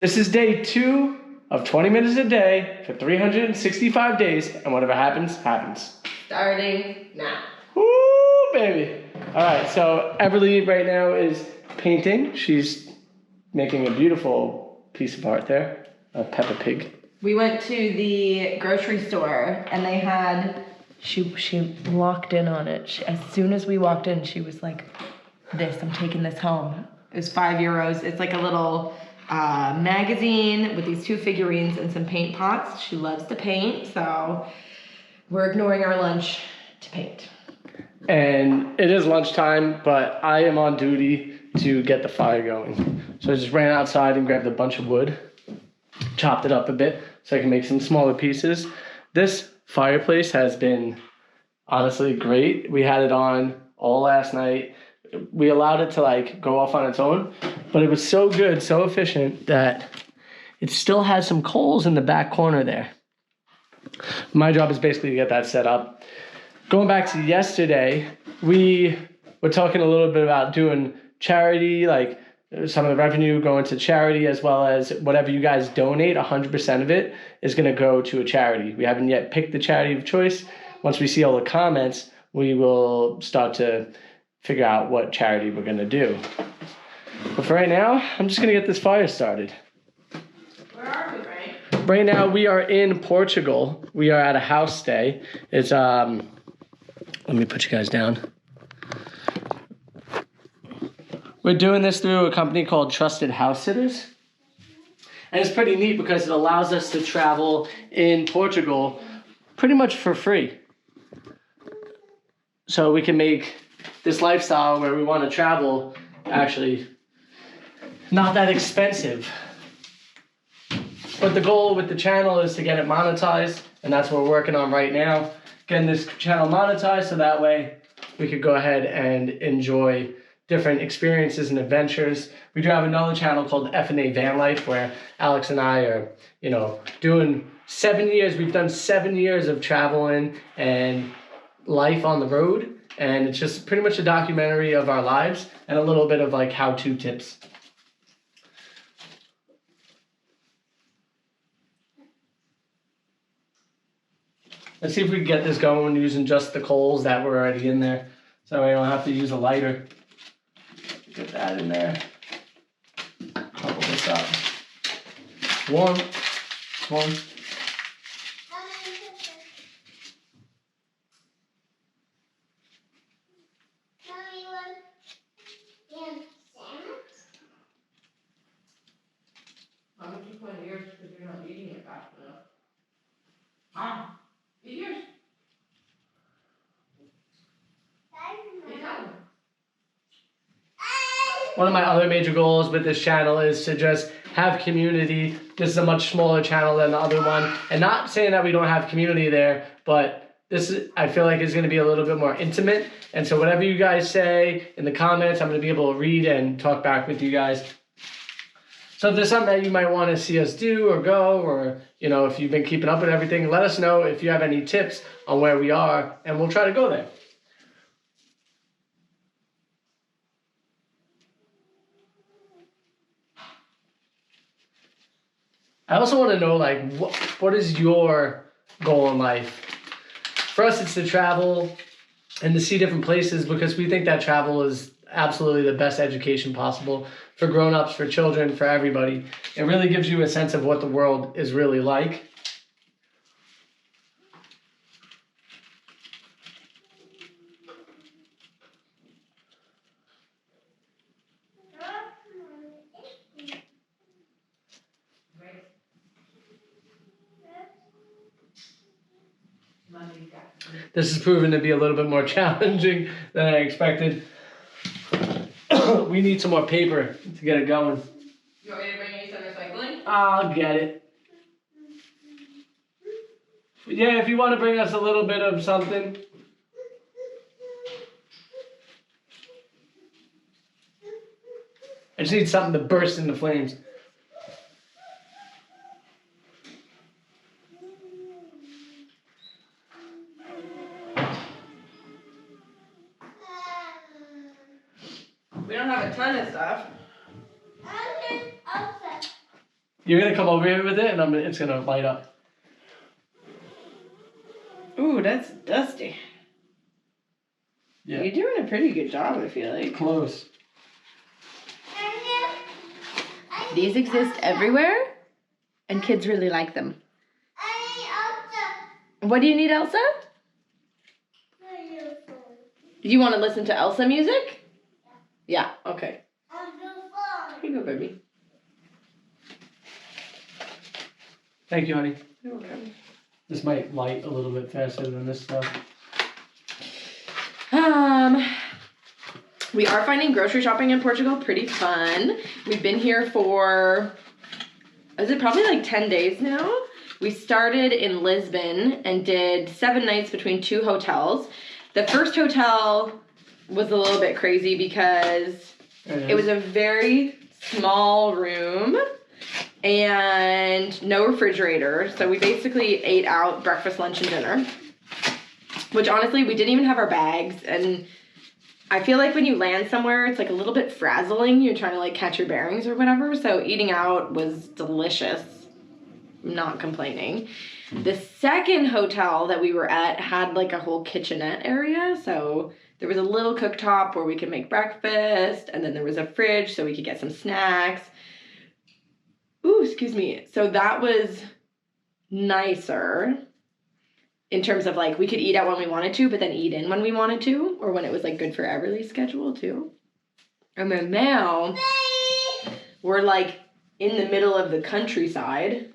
This is day 2 of 20 minutes a day for 365 days, and whatever happens, happens. Starting now. Woo, baby. All right, so Everly right now is painting. She's making a beautiful piece of art there, a Peppa Pig. We went to the grocery store, and they had, she locked in on it. As soon as we walked in, she was like, I'm taking this home. It was €5. It's like a little magazine with these 2 figurines and some paint pots. She loves to paint, so we're ignoring our lunch to paint. And it is lunchtime, but I am on duty to get the fire going. So I just ran outside and grabbed a bunch of wood, chopped it up a bit so I can make some smaller pieces. This fireplace has been honestly great. We had it on all last night. We allowed it to go off on its own, but it was so good, so efficient that it still has some coals in the back corner there. My job is basically to get that set up. Going back to yesterday, we were talking a little bit about doing charity, some of the revenue going to charity, as well as whatever you guys donate, 100% of it is going to go to a charity. We haven't yet picked the charity of choice. Once we see all the comments, we will start to figure out what charity we're going to do. But for right now, I'm just going to get this fire started. Where are we, Frank? Right now, we are in Portugal. We are at a house stay. It's, let me put you guys down. We're doing this through a company called Trusted House Sitters. And it's pretty neat because it allows us to travel in Portugal pretty much for free. So we can make this lifestyle where we want to travel actually not that expensive. But the goal with the channel is to get it monetized, and that's what we're working on right now. Getting this channel monetized so that way we could go ahead and enjoy different experiences and adventures. We do have another channel called F&A Van Life where Alex and I are, doing 7 years. We've done 7 years of traveling and life on the road. And it's just pretty much a documentary of our lives and a little bit of how-to tips. Let's see if we can get this going using just the coals that were already in there. So we don't have to use a lighter. Get that in there. Couple this up. Warm. Why don't you put yours because you're not eating it fast enough? Mom, eat yours. One of my other major goals with this channel is to just have community. This is a much smaller channel than the other one. And not saying that we don't have community there, but this is, I feel like, is going to be a little bit more intimate. And so whatever you guys say in the comments, I'm going to be able to read and talk back with you guys. So if there's something that you might want to see us do or go, or, if you've been keeping up with everything, let us know if you have any tips on where we are, and we'll try to go there. I also want to know, what is your goal in life? For us, it's to travel and to see different places because we think that travel is absolutely the best education possible for grown-ups, for children, for everybody. It really gives you a sense of what the world is really like. This has proven to be a little bit more challenging than I expected. We need some more paper to get it going. You want me to bring you some recycling? I'll get it. Yeah, if you want to bring us a little bit of something. I just need something to burst into flames. We don't have a ton of stuff. You're gonna come over here with it, and it's gonna light up. Ooh, that's dusty. Yeah. You're doing a pretty good job, I feel like. Close. These exist everywhere, and kids really like them. What do you need, Elsa? You want to listen to Elsa music? Yeah, okay. Here you go, baby. Thank you, honey. You're welcome. This might light a little bit faster than this stuff. We are finding grocery shopping in Portugal pretty fun. We've been here for, is it probably like 10 days now? We started in Lisbon and did 7 nights between 2 hotels. The first hotel was a little bit crazy because it was a very small room and no refrigerator. So we basically ate out breakfast, lunch, and dinner. Which honestly, we didn't even have our bags. And I feel like when you land somewhere, it's like a little bit frazzling. You're trying to like catch your bearings or whatever. So eating out was delicious. I'm not complaining. The second hotel that we were at had like a whole kitchenette area. So there was a little cooktop where we could make breakfast. And then there was a fridge so we could get some snacks. Ooh, excuse me. So that was nicer in terms of like we could eat out when we wanted to, but then eat in when we wanted to, or when it was like good for Everly's schedule too. And then now we're like in the middle of the countryside,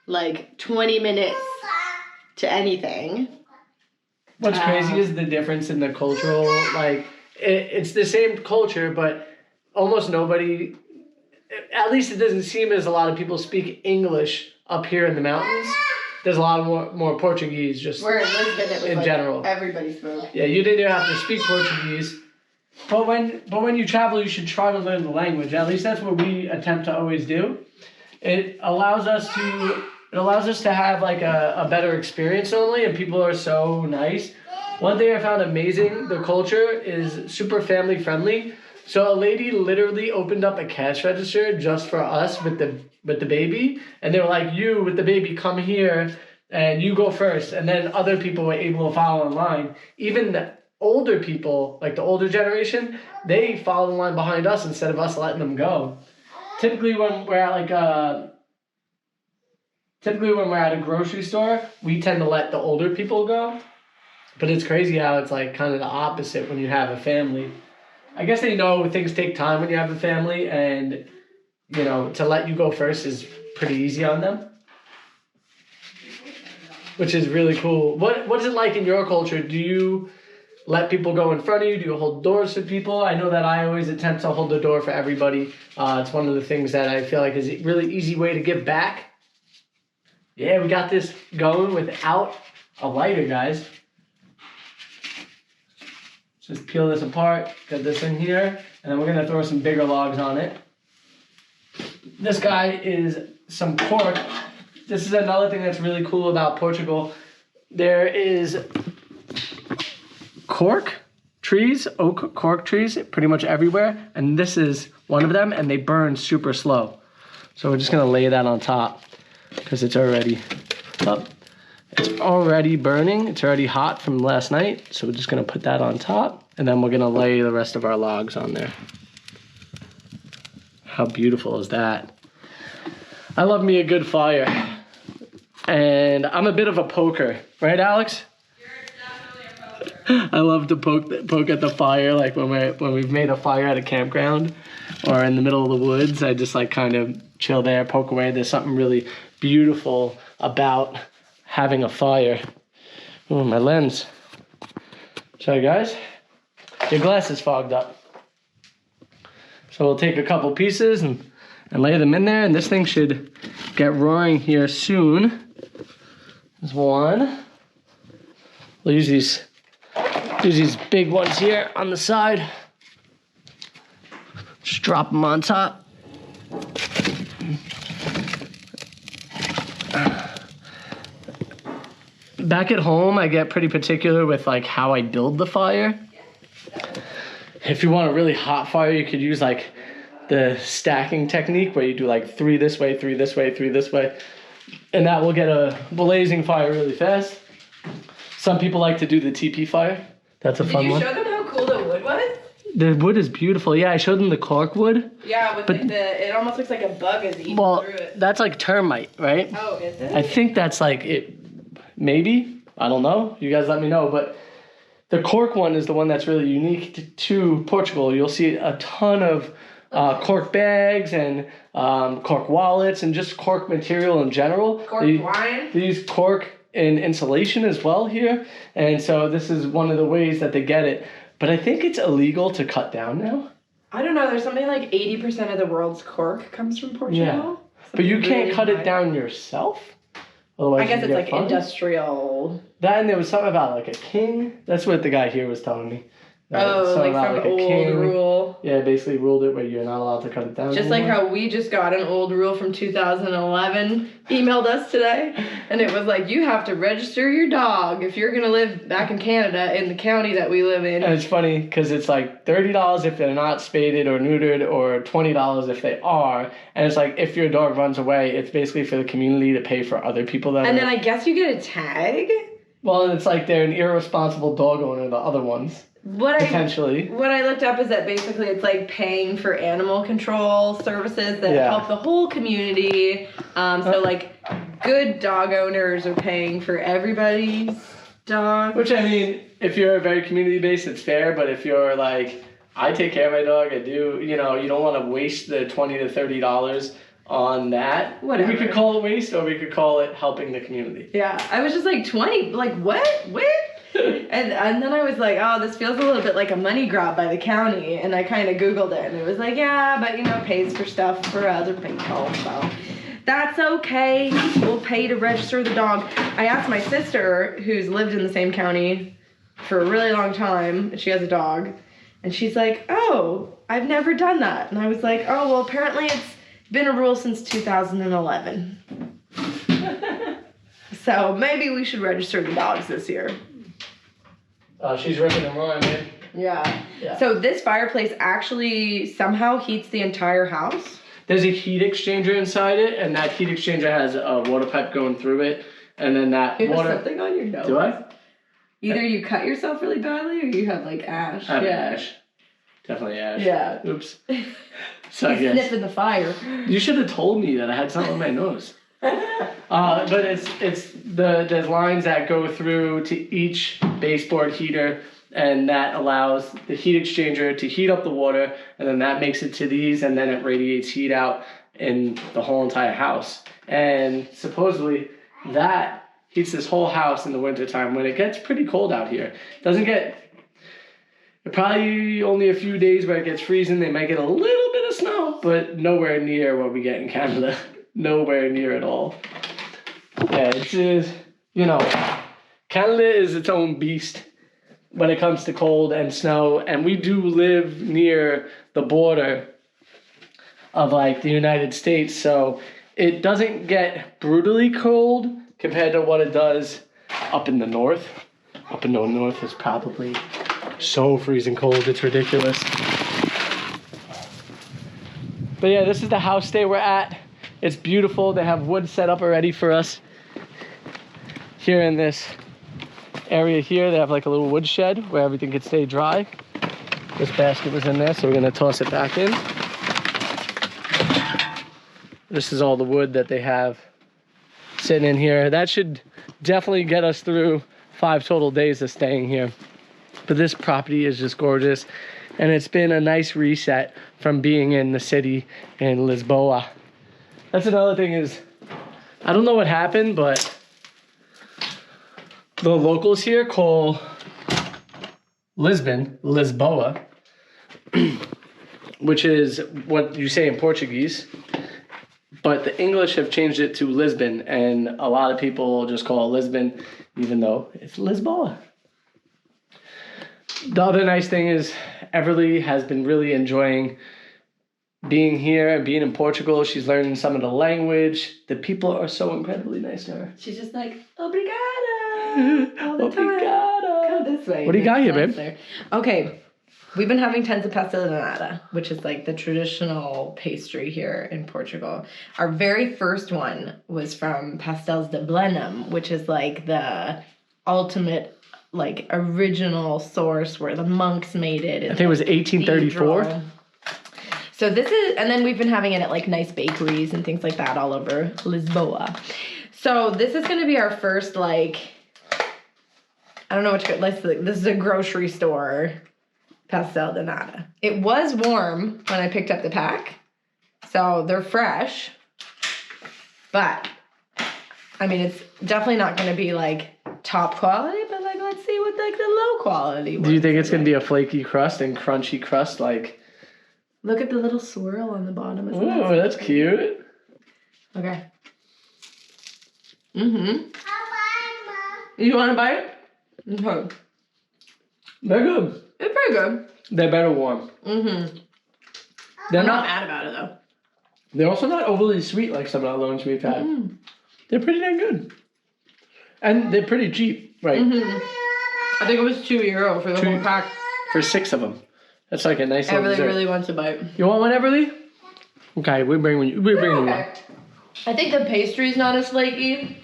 like 20 minutes to anything. What's crazy is the difference in the cultural, like, it's the same culture, but almost nobody, at least it doesn't seem as a lot of people speak English up here in the mountains. There's a lot of more Portuguese just We're in Lisbon, it was in like general. Everybody spoke. Yeah, you didn't even have to speak Portuguese. But when you travel, you should try to learn the language. At least that's what we attempt to always do. It allows us to have like a better experience only, and people are so nice. One thing I found amazing, the culture is super family friendly. So a lady literally opened up a cash register just for us with the baby, and they were like, "You with the baby, come here, and you go first." And then other people were able to follow in line. Even the older people, like the older generation, they followed in line behind us instead of us letting them go. Typically, when we're at a grocery store, we tend to let the older people go. But it's crazy how it's like kind of the opposite when you have a family. I guess they know things take time when you have a family, and you know, to let you go first is pretty easy on them, which is really cool. What is it like in your culture? Do you let people go in front of you? Do you hold doors for people? I know that I always attempt to hold the door for everybody. It's one of the things that I feel like is a really easy way to give back. Yeah, we got this going without a lighter, guys. Just peel this apart, get this in here, and then we're gonna throw some bigger logs on it. This guy is some cork. This is another thing that's really cool about Portugal. There is cork trees, oak cork trees, pretty much everywhere, and this is one of them, and they burn super slow. So we're just gonna lay that on top because it's already up. It's already burning. It's already hot from last night. So we're just gonna put that on top, and then we're gonna lay the rest of our logs on there. How beautiful is that? I love me a good fire. And I'm a bit of a poker, right, Alex? You're definitely a poker. I love to poke at the fire, like when we've made a fire at a campground or in the middle of the woods. I just like kind of chill there, poke away. There's something really beautiful about having a fire. Oh, my lens. Sorry, guys. Your glass is fogged up. So we'll take a couple pieces and lay them in there, and this thing should get roaring here soon. There's one. We'll use these big ones here on the side. Just drop them on top. Back at home, I get pretty particular with like how I build the fire. If you want a really hot fire, you could use like the stacking technique where you do like 3 this way, 3 this way, 3 this way. And that will get a blazing fire really fast. Some people like to do the TP fire. That's a fun one. Did you show them how cool the wood was? The wood is beautiful. Yeah, I showed them the cork wood. Yeah, with it almost looks like a bug is eating through it. That's like termite, right? Oh, is it? I think that's like it. Maybe. I don't know. You guys let me know. But the cork one is the one that's really unique to Portugal. You'll see a ton of cork bags and cork wallets and just cork material in general. Cork wine? They use cork in insulation as well here. And so this is one of the ways that they get it. But I think it's illegal to cut down now. I don't know. There's something like 80% of the world's cork comes from Portugal. Yeah. But you can't cut it down yourself. Otherwise I guess it's like fined. Industrial. That, and there was something about like a king. That's what the guy here was telling me. Like some old rule. Yeah, basically ruled it where you're not allowed to cut it down. Just anymore. like how we just got an old rule from 2011 emailed us today. And it was like, you have to register your dog if you're going to live back in Canada in the county that we live in. And it's funny because it's like $30 if they're not spaded or neutered, or $20 if they are. And it's like if your dog runs away, it's basically for the community to pay for other people that And then I guess you get a tag? Well, it's like they're an irresponsible dog owner, the other ones. Potentially. What I looked up is that basically it's like paying for animal control services that help the whole community. So like good dog owners are paying for everybody's dog. Which, I mean, if you're very community based, it's fair. But if you're like, I take care of my dog, I do, you know, you don't want to waste the $20 to $30 on that. Whatever. We could call it waste, or we could call it helping the community. Yeah, I was just like 20, like what? And then I was like, oh, this feels a little bit like a money grab by the county. And I kind of Googled it, and it was like, yeah, but you know, pays for stuff for other people. So that's okay. We'll pay to register the dog. I asked my sister, who's lived in the same county for a really long time, and she has a dog, and she's like, oh, I've never done that. And I was like, oh, well, apparently it's been a rule since 2011. So maybe we should register the dogs this year. She's ripping and roaring, man. Yeah. So this fireplace actually somehow heats the entire house? There's a heat exchanger inside it, and that heat exchanger has a water pipe going through it, and then that you water... have something on your nose. Do I? Either you cut yourself really badly, or you have like ash. I have ash. Definitely ash. Yeah. Oops. So I You're guess... sniffing the fire. You should have told me that I had something on my nose. But there's lines that go through to each baseboard heater, and that allows the heat exchanger to heat up the water, and then that makes it to these, and then it radiates heat out in the whole entire house. And supposedly that heats this whole house in the wintertime when it gets pretty cold out here. It doesn't get... Probably only a few days where it gets freezing. They might get a little bit of snow, but nowhere near what we get in Canada. Nowhere near at all. Yeah, it's you know, Canada is its own beast when it comes to cold and snow, and we do live near the border of like the United States, so it doesn't get brutally cold compared to what it does up in the north. Up in the north is probably so freezing cold, it's ridiculous. But yeah, this is the house stay we're at. It's beautiful. They have wood set up already for us. Here in this area here, they have like a little wood shed where everything can stay dry. This basket was in there, so we're gonna toss it back in. This is all the wood that they have sitting in here. That should definitely get us through 5 total days of staying here. But this property is just gorgeous, and it's been a nice reset from being in the city in Lisboa. That's another thing is, I don't know what happened, but the locals here call Lisbon, Lisboa, which is what you say in Portuguese, but the English have changed it to Lisbon, and a lot of people just call it Lisbon, even though it's Lisboa. The other nice thing is Everly has been really enjoying being here and being in Portugal. She's learning some of the language. The people are so incredibly nice to her. She's just like, obrigada. All the time. Obrigada. Come this way. What do you got here, babe? There. Okay. We've been having tons of pastel de nata, which is like the traditional pastry here in Portugal. Our very first one was from Pastels de Blenheim, which is like the ultimate, like original source where the monks made it. I think it was 1834. So this is, and then we've been having it at like nice bakeries and things like that all over Lisboa. So this is going to be our first, like, I don't know what this is a grocery store pastel de nata. It was warm when I picked up the pack, so they're fresh, but I mean, it's definitely not going to be like top quality, but like, let's see what like the low quality ones. Do you think it's going to be a flaky crust and crunchy crust like? Look at the little swirl on the bottom. Oh, that's cute. Okay. You want to bite? Okay. They're good. It's pretty good. They're better warm. They're I'm not not. mad about it though. They're also not overly sweet like some of the other ones we've had. They're pretty dang good, and they're pretty cheap, right? I think it was €2 for the whole pack. For 6 of them. That's like a nice little Everly dessert. really wants a bite. You want one, Everly? Okay, we bring you one. I think the pastry's not as flaky,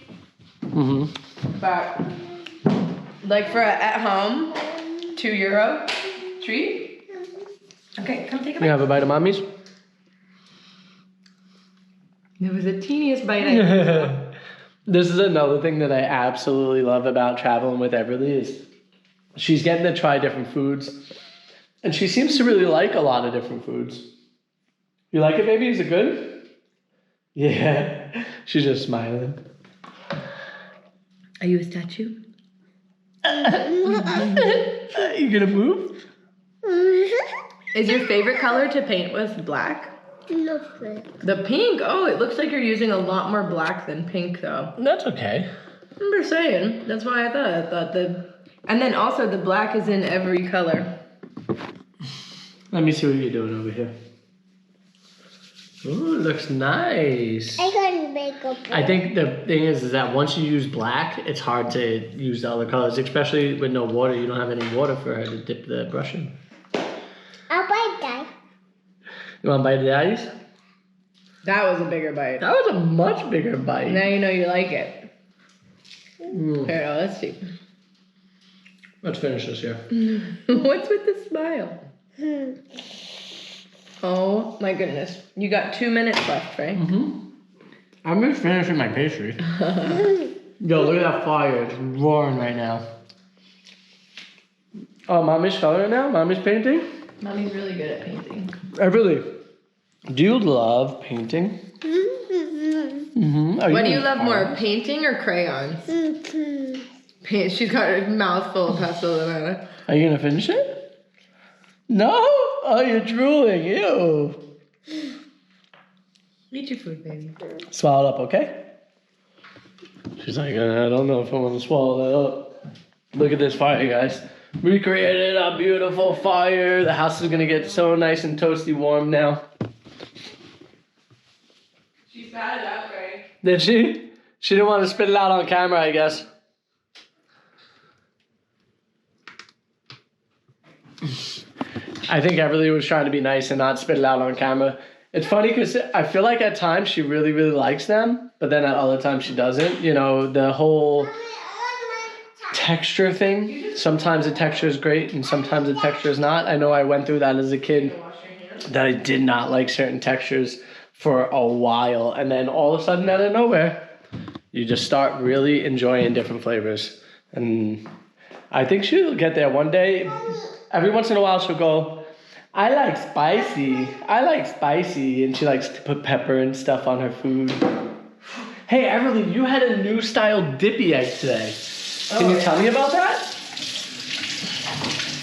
but like for at home, €2 treat. Okay, come take a You bite. have a bite of mommy's? It was the teeniest bite This is another thing that I absolutely love about traveling with Everly is she's getting to try different foods. And she seems to really like a lot of different foods. You like it, baby? Is it good? Yeah. She's just smiling. Are you a statue? You gonna move? Is your favorite color to paint with black? The pink? Oh, it looks like you're using a lot more black than pink though. That's okay. I'm just saying. That's why I thought and then also the black is in every color. Let me see what you're doing over here. Ooh, it looks nice. I think the thing is that once you use black, it's hard to use the other colors, especially with no water. You don't have any water for her to dip the brush in. I'll bite that. You want to bite of daddy's? That was a bigger bite. That was a much bigger bite. Now you know you like it. Here, let's see. Let's finish this here. What's with the smile? Oh my goodness. You got 2 minutes left, right? I'm just finishing my pastry. Yo, look at that fire. It's roaring right now. Oh, mommy's coloring now? Mommy's painting? Mommy's really good at painting. Really? Do you love painting? What do you love more, painting or crayons? Paint. She's got her mouth full of pastel de nata. Are you gonna finish it? No? Oh, you're drooling. Ew. Eat your food, baby. Swallow it up, okay? She's like, I don't know if I want to swallow that up. Look at this fire, guys. We created a beautiful fire. The house is gonna get so nice and toasty warm now. She spat it out, right? Did she? She didn't want to spit it out on camera, I guess. I think Everly was trying to be nice and not spit it out on camera. It's funny because I feel like at times she really, really likes them, but then at other times she doesn't. You know, the whole texture thing. Sometimes the texture is great and sometimes the texture is not. I know I went through that as a kid, that I did not like certain textures for a while. And then all of a sudden, out of nowhere, you just start really enjoying different flavors. And I think she'll get there one day. Every once in a while she'll go, I like spicy. I like spicy. And she likes to put pepper and stuff on her food. Hey, Everly, you had a new style dippy egg today. Can you tell me about that?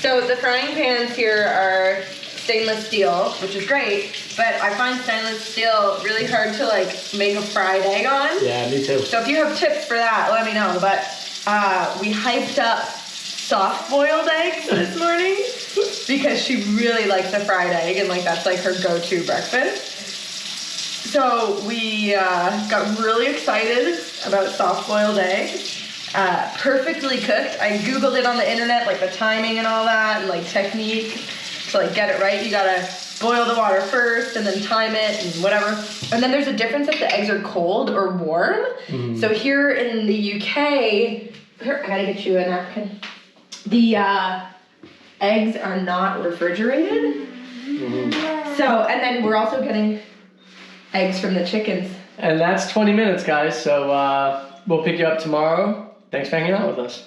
So the frying pans here are stainless steel, which is great, but I find stainless steel really hard to like make a fried egg on. Yeah, me too. So if you have tips for that, let me know. But we hyped up soft boiled eggs this morning because she really likes a fried egg and like that's like her go-to breakfast. So we got really excited about soft boiled eggs. Perfectly cooked. I googled it on the internet, like the timing and all that, and like technique. to like get it right, you gotta boil the water first and then time it and whatever. And then there's a difference if the eggs are cold or warm. So here in the UK, here, I gotta get you a napkin. The eggs are not refrigerated. So, and then we're also getting eggs from the chickens. And that's 20 minutes, guys. So we'll pick you up tomorrow. Thanks for hanging out with us.